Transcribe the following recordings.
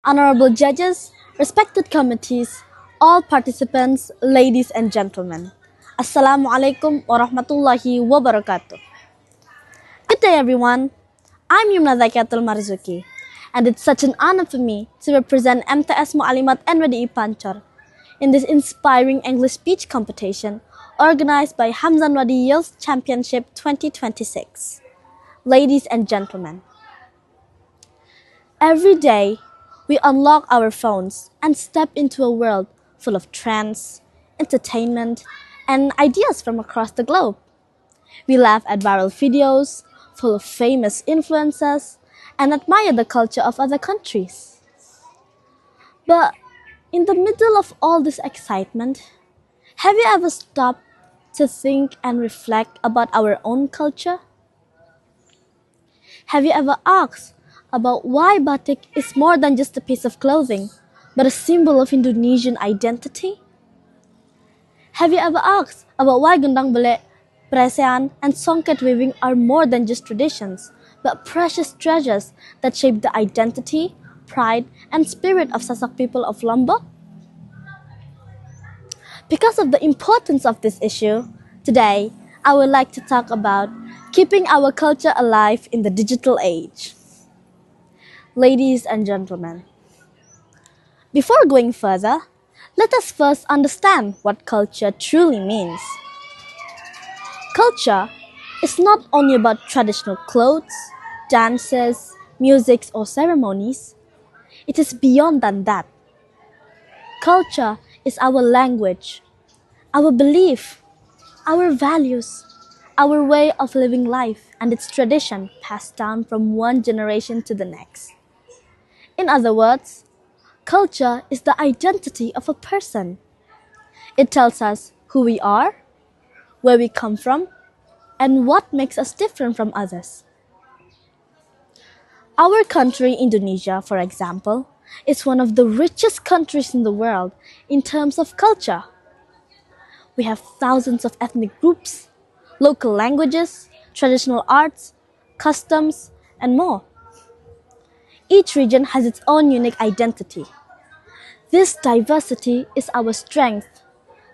Honorable judges, respected committees, all participants, ladies and gentlemen. Assalamualaikum warahmatullahi wabarakatuh. Good day everyone. I'm Yumna Zakiatul Marzuki, and it's such an honor for me to represent MTS Mualimat NWDI Pancor in this inspiring English speech competition organized by Hamzanwadi Youth Championship 2026. Ladies and gentlemen, every day we unlock our phones and step into a world full of trends, entertainment, and ideas from across the globe. We laugh at viral videos full of famous influencers and admire the culture of other countries. But in the middle of all this excitement, have you ever stopped to think and reflect about our own culture? Have you ever asked about why batik is more than just a piece of clothing, but a symbol of Indonesian identity? Have you ever asked about why gendang belek, presean, and songket weaving are more than just traditions, but precious treasures that shape the identity, pride, and spirit of Sasak people of Lombok? Because of the importance of this issue, today I would like to talk about keeping our culture alive in the digital age. Ladies and gentlemen, before going further, let us first understand what culture truly means. Culture is not only about traditional clothes, dances, music, or ceremonies. It is beyond than that. Culture is our language, our belief, our values, our way of living life, and its tradition passed down from one generation to the next. In other words, culture is the identity of a person. It tells us who we are, where we come from, and what makes us different from others. Our country, Indonesia, for example, is one of the richest countries in the world in terms of culture. We have thousands of ethnic groups, local languages, traditional arts, customs, and more. Each region has its own unique identity. This diversity is our strength,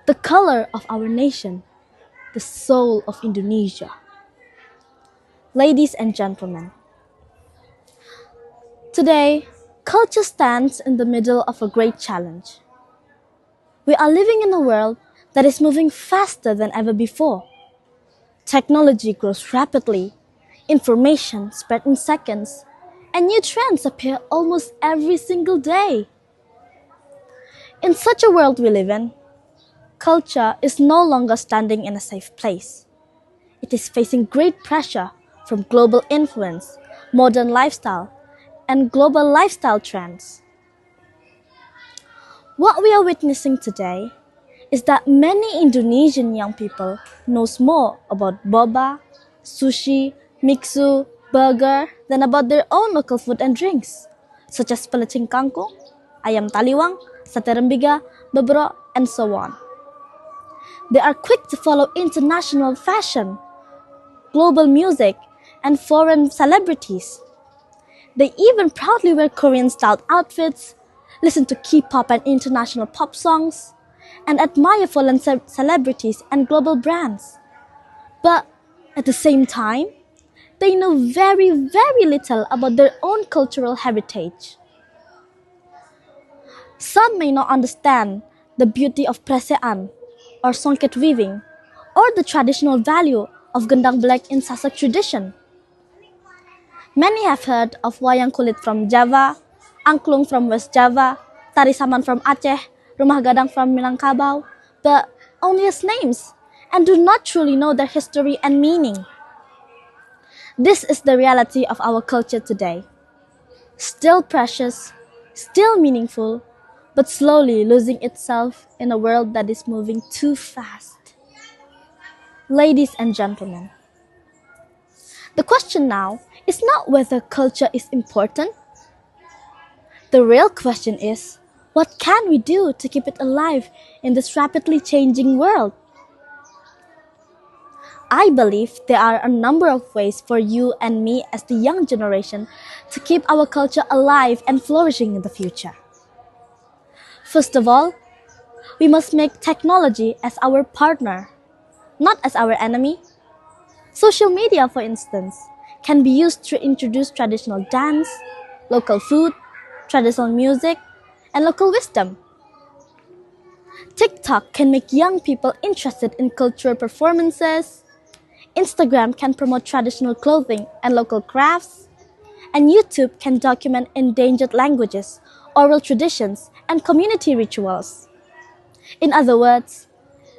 the color of our nation, the soul of Indonesia. Ladies and gentlemen, today, culture stands in the middle of a great challenge. We are living in a world that is moving faster than ever before. Technology grows rapidly, information spreads in seconds, and new trends appear almost every single day. In such a world we live in, culture is no longer standing in a safe place. It is facing great pressure from global influence, modern lifestyle, and global lifestyle trends. What we are witnessing today is that many Indonesian young people knows more about boba, sushi, mixu, burger than about their own local food and drinks, such as pelecing kangkung, ayam taliwang, sate rembiga, beberok, and so on. They are quick to follow international fashion, global music, and foreign celebrities. They even proudly wear Korean-styled outfits, listen to K-pop and international pop songs, and admire foreign celebrities and global brands. But at the same time, they know very, very little about their own cultural heritage. Some may not understand the beauty of presean or songket weaving or the traditional value of gendang belek in Sasak tradition. Many have heard of wayang kulit from Java, angklung from West Java, tari saman from Aceh, rumah gadang from Minangkabau, but only as names and do not truly know their history and meaning. This is the reality of our culture today. Still precious, still meaningful, but slowly losing itself in a world that is moving too fast. Ladies and gentlemen, the question now is not whether culture is important. The real question is, what can we do to keep it alive in this rapidly changing world? I believe there are a number of ways for you and me as the young generation to keep our culture alive and flourishing in the future. First of all, we must make technology as our partner, not as our enemy. Social media, for instance, can be used to introduce traditional dance, local food, traditional music, and local wisdom. TikTok can make young people interested in cultural performances. Instagram can promote traditional clothing and local crafts. And YouTube can document endangered languages, oral traditions, and community rituals. In other words,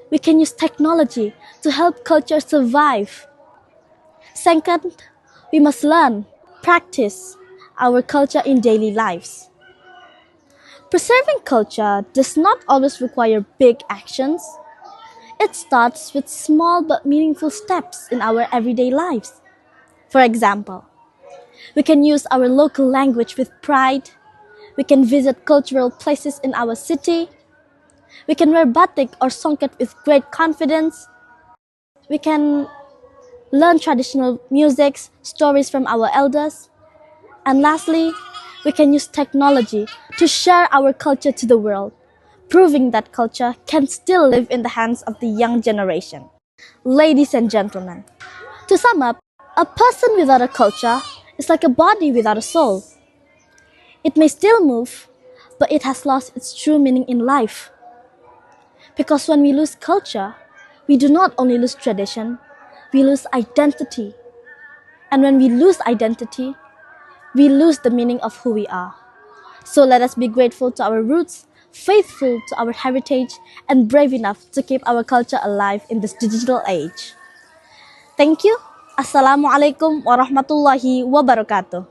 we can use technology to help culture survive. Second, we must learn, practice our culture in daily lives. Preserving culture does not always require big actions. It starts with small but meaningful steps in our everyday lives. For example, we can use our local language with pride. We can visit cultural places in our city. We can wear batik or songket with great confidence. We can learn traditional musics, stories from our elders. And lastly, we can use technology to share our culture to the world, proving that culture can still live in the hands of the young generation. Ladies and gentlemen, to sum up, a person without a culture is like a body without a soul. It may still move, but it has lost its true meaning in life. Because when we lose culture, we do not only lose tradition, we lose identity. And when we lose identity, we lose the meaning of who we are. So let us be grateful to our roots, faithful to our heritage, and brave enough to keep our culture alive in this digital age. Thank you. Assalamualaikum warahmatullahi wabarakatuh.